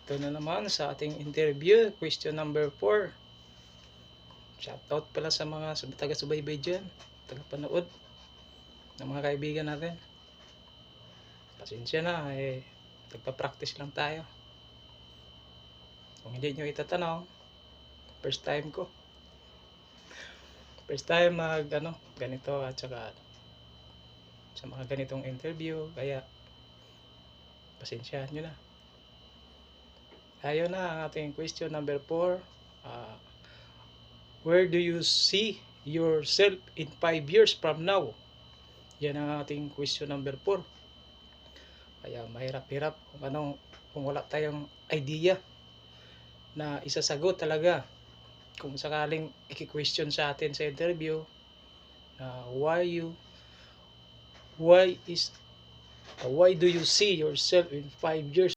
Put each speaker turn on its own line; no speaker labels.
Ito na naman sa ating interview, question number 4. Shoutout pala sa mga taga-subaybay dyan, taga-panood ng mga kaibigan natin. Pasensya na, nagpa-practice lang tayo. Kung hindi nyo itatanong, first time ko. First time ganito at saka sa mga ganitong interview, kaya pasensyahan nyo na. Ayun na ang ating question number 4. Where do you see yourself in 5 years from now? Yan ang ating question number 4. Kaya mahirap-hirap kung wala tayong idea na isasagot talaga. Kung sakaling i-question sa atin sa interview na why do you see yourself in 5 years?